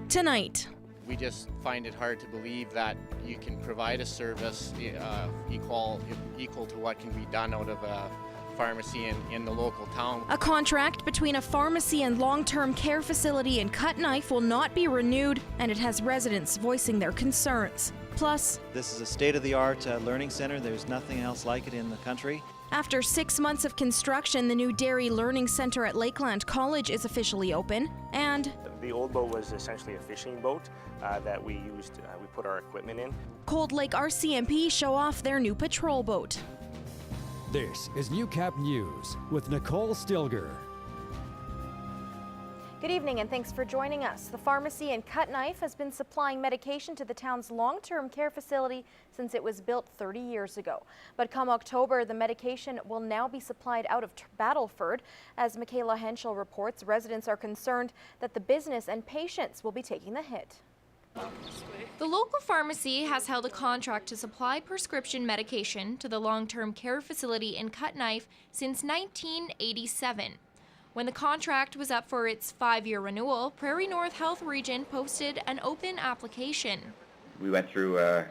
Tonight. We just find it hard to believe that you can provide a service equal to what can be done out of a pharmacy in the local town. A contract between a pharmacy and long-term care facility in Cut Knife will not be renewed, and it has residents voicing their concerns. Plus, this is a state-of-the-art learning center. There's nothing else like it in the country. After 6 months of construction, the new Dairy Learning Center at Lakeland College is officially open, and the old boat was essentially a fishing boat that we used, we put our equipment in. Cold Lake RCMP show off their new patrol boat. This is Newcap News with Nicole Stilger. Good evening and thanks for joining us. The pharmacy in Cut Knife has been supplying medication to the town's long-term care facility since it was built 30 years ago. But come October, the medication will now be supplied out of Battleford. As Michaela Henschel reports, residents are concerned that the business and patients will be taking the hit. The local pharmacy has held a contract to supply prescription medication to the long-term care facility in Cut Knife since 1987. When the contract was up for its 5-year renewal, Prairie North Health Region posted an open application. We went through a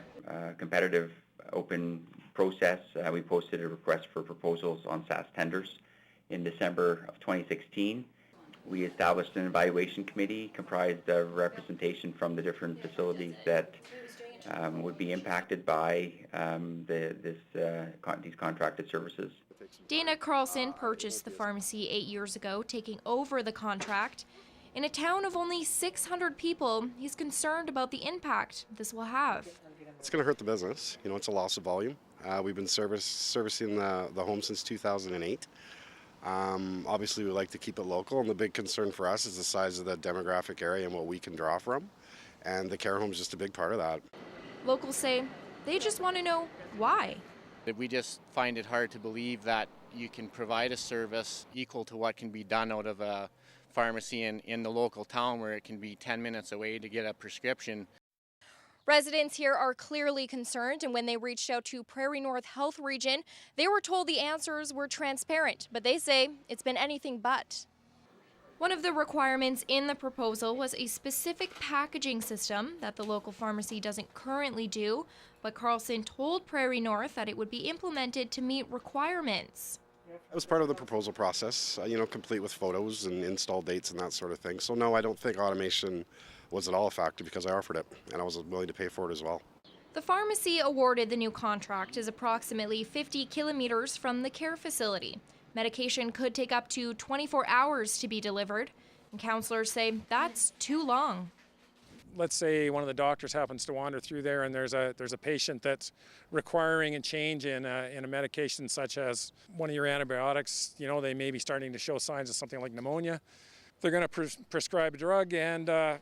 competitive open process. We posted a request for proposals on SAS tenders in December of 2016. We established an evaluation committee comprised of representation from the different facilities that would be impacted by these contracted services. Dana Carlson purchased the pharmacy 8 years ago, taking over the contract. In a town of only 600 people, he's concerned about the impact this will have. It's going to hurt the business. You know, it's a loss of volume. We've been servicing the home since 2008. Obviously, we like to keep it local, and the big concern for us is the size of the demographic area and what we can draw from. And the care home is just a big part of that. Locals say they just want to know why. We just find it hard to believe that you can provide a service equal to what can be done out of a pharmacy in the local town where it can be 10 minutes away to get a prescription. Residents here are clearly concerned, and when they reached out to Prairie North Health Region, they were told the answers were transparent, but they say it's been anything but. One of the requirements in the proposal was a specific packaging system that the local pharmacy doesn't currently do, but Carlson told Prairie North that it would be implemented to meet requirements. It was part of the proposal process, complete with photos and install dates and that sort of thing. So no, I don't think automation was at all a factor because I offered it and I was willing to pay for it as well. The pharmacy awarded the new contract is approximately 50 kilometers from the care facility. Medication could take up to 24 hours to be delivered, and counselors say that's too long. Let's say one of the doctors happens to wander through there and there's a patient that's requiring a change in a medication such as one of your antibiotics. They may be starting to show signs of something like pneumonia. They're going to prescribe a drug, and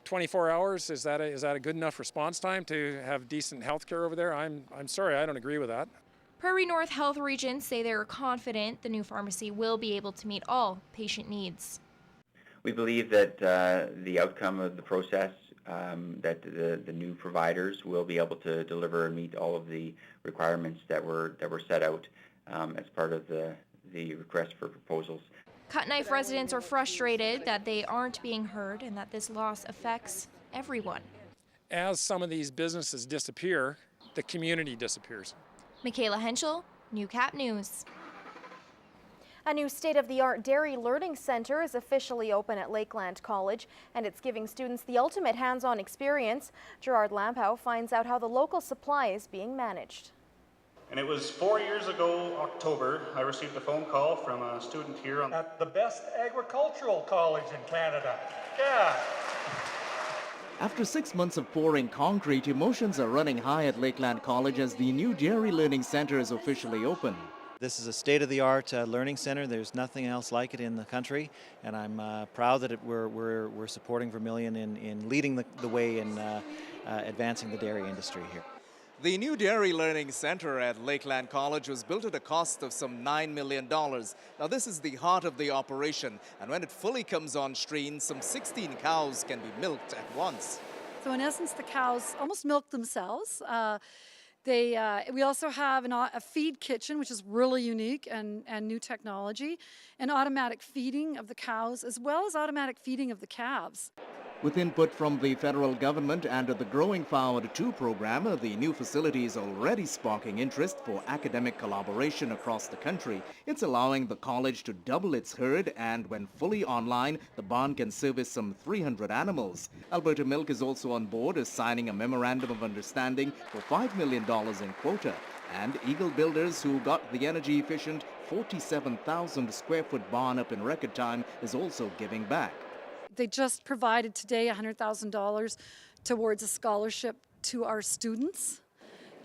24 hours, is that a good enough response time to have decent health care over there? I'm sorry, I don't agree with that. Prairie North Health Region say they're confident the new pharmacy will be able to meet all patient needs. We believe that the outcome of the process, that the new providers will be able to deliver and meet all of the requirements that were set out as part of the request for proposals. Cut Knife residents are frustrated that they aren't being heard and that this loss affects everyone. As some of these businesses disappear, the community disappears. Michaela Henschel, Newcap News. A new state-of-the-art dairy learning center is officially open at Lakeland College, and it's giving students the ultimate hands-on experience. Gerard Lampow finds out how the local supply is being managed. And it was 4 years ago, October, I received a phone call from a student here at the best agricultural college in Canada. Yeah. After 6 months of pouring concrete, emotions are running high at Lakeland College as the new Dairy Learning Center is officially open. This is a state-of-the-art learning center. There's nothing else like it in the country, and I'm proud that we're supporting Vermilion in leading the way in advancing the dairy industry here. The new Dairy Learning Center at Lakeland College was built at a cost of some $9 million. Now this is the heart of the operation, and when it fully comes on stream, some 16 cows can be milked at once. So in essence, the cows almost milk themselves. We also have a feed kitchen, which is really unique and new technology, and automatic feeding of the cows, as well as automatic feeding of the calves. With input from the federal government and the Growing Forward 2 program, the new facility is already sparking interest for academic collaboration across the country. It's allowing the college to double its herd, and when fully online, the barn can service some 300 animals. Alberta Milk is also on board, signing a memorandum of understanding for $5 million in quota. And Eagle Builders, who got the energy-efficient 47,000 square foot barn up in record time, is also giving back. They just provided today $100,000 towards a scholarship to our students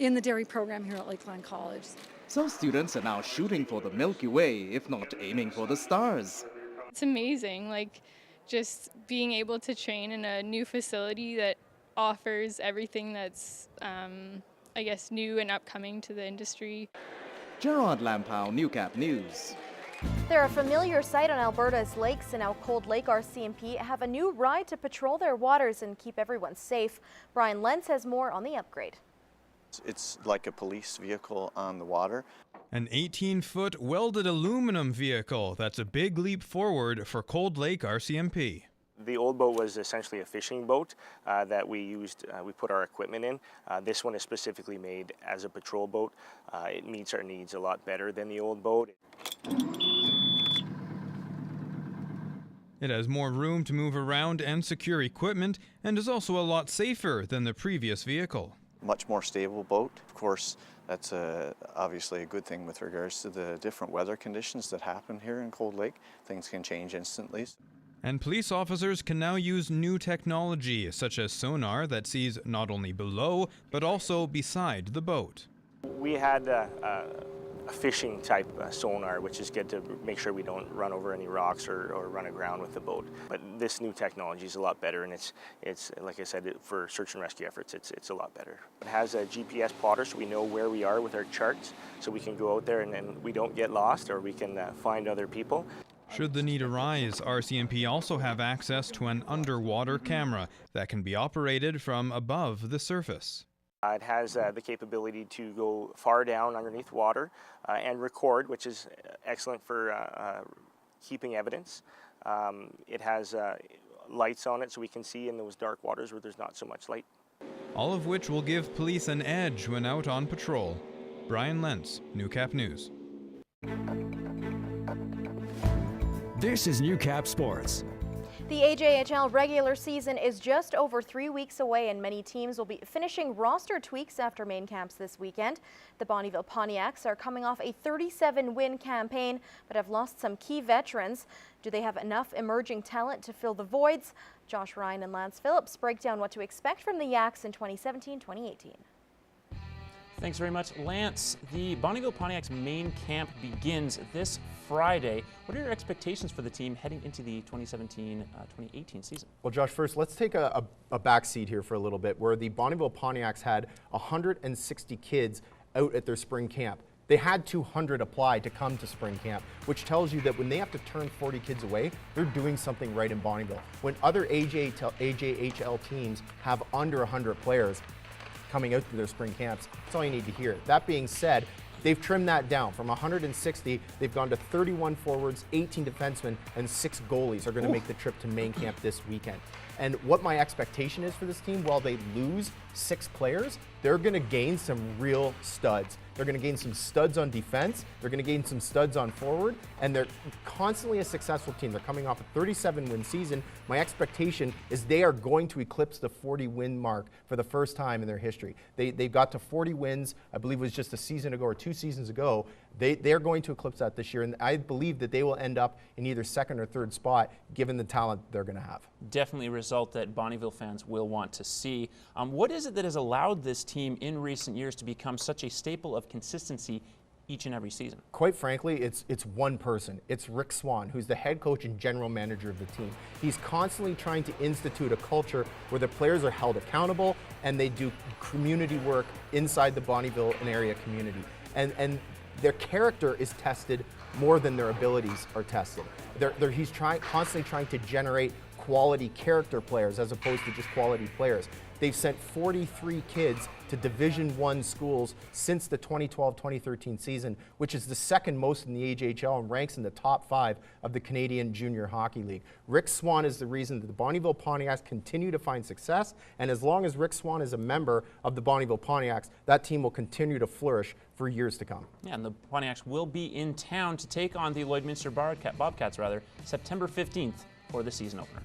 in the dairy program here at Lakeland College. Some students are now shooting for the Milky Way, if not aiming for the stars. It's amazing, like just being able to train in a new facility that offers everything that's, I guess, new and upcoming to the industry. Gerard Lampow, Newcap News. They're a familiar sight on Alberta's lakes, and now Cold Lake RCMP have a new ride to patrol their waters and keep everyone safe. Brian Lentz has more on the upgrade. It's like a police vehicle on the water. An 18-foot welded aluminum vehicle that's a big leap forward for Cold Lake RCMP. The old boat was essentially a fishing boat that we used, we put our equipment in. This one is specifically made as a patrol boat. It meets our needs a lot better than the old boat. It has more room to move around and secure equipment, and is also a lot safer than the previous vehicle. Much more stable boat. Of course, that's obviously a good thing with regards to the different weather conditions that happen here in Cold Lake. Things can change instantly. And police officers can now use new technology, such as sonar that sees not only below, but also beside the boat. We had a fishing type sonar, which is good to make sure we don't run over any rocks or run aground with the boat. But this new technology is a lot better, and it's like I said, for search and rescue efforts, it's a lot better. It has a GPS plotter, so we know where we are with our charts, so we can go out there and then we don't get lost, or we can find other people. Should the need arise, RCMP also have access to an underwater camera that can be operated from above the surface. It has the capability to go far down underneath water and record, which is excellent for keeping evidence. It has lights on it so we can see in those dark waters where there's not so much light. All of which will give police an edge when out on patrol. Brian Lentz, Newcap News. This is Newcap Sports. The AJHL regular season is just over 3 weeks away, and many teams will be finishing roster tweaks after main camps this weekend. The Bonnyville Pontiacs are coming off a 37-win campaign, but have lost some key veterans. Do they have enough emerging talent to fill the voids? Josh Ryan and Lance Phillips break down what to expect from the Yaks in 2017-2018. Thanks very much, Lance. The Bonnyville Pontiacs main camp begins this Friday. What are your expectations for the team heading into the 2017-2018 season? Well, Josh, first let's take a back seat here for a little bit, where the Bonnyville Pontiacs had 160 kids out at their spring camp. They had 200 apply to come to spring camp, which tells you that when they have to turn 40 kids away, they're doing something right in Bonnyville. When other AJHL teams have under 100 players coming out to their spring camps, that's all you need to hear. That being said, they've trimmed that down. From 160, they've gone to 31 forwards, 18 defensemen, and 6 goalies are going to make the trip to main camp this weekend. And what my expectation is for this team, while they lose 6 players, they're going to gain some real studs. They're going to gain some studs on defense, they're going to gain some studs on forward, and they're constantly a successful team. They're coming off a 37-win season. My expectation is they are going to eclipse the 40-win mark for the first time in their history. They got to 40 wins, I believe it was just a season ago or 2 seasons ago. They're going to eclipse that this year, and I believe that they will end up in either second or third spot given the talent they're going to have. Definitely a result that Bonnyville fans will want to see. What is it that has allowed this team in recent years to become such a staple of consistency each and every season? Quite frankly, it's one person. It's Rick Swan, who's the head coach and general manager of the team. He's constantly trying to institute a culture where the players are held accountable and they do community work inside the Bonnyville and area community. And their character is tested more than their abilities are tested. He's constantly trying to generate quality character players as opposed to just quality players. they've sent 43 kids to Division I schools since the 2012-2013 season, which is the second most in the AJHL and ranks in the top 5 of the Canadian Junior Hockey League. Rick Swan is the reason that the Bonnyville Pontiacs continue to find success, and as long as Rick Swan is a member of the Bonnyville Pontiacs, that team will continue to flourish for years to come. Yeah, and the Pontiacs will be in town to take on the Lloydminster Bobcats, September 15th for the season opener.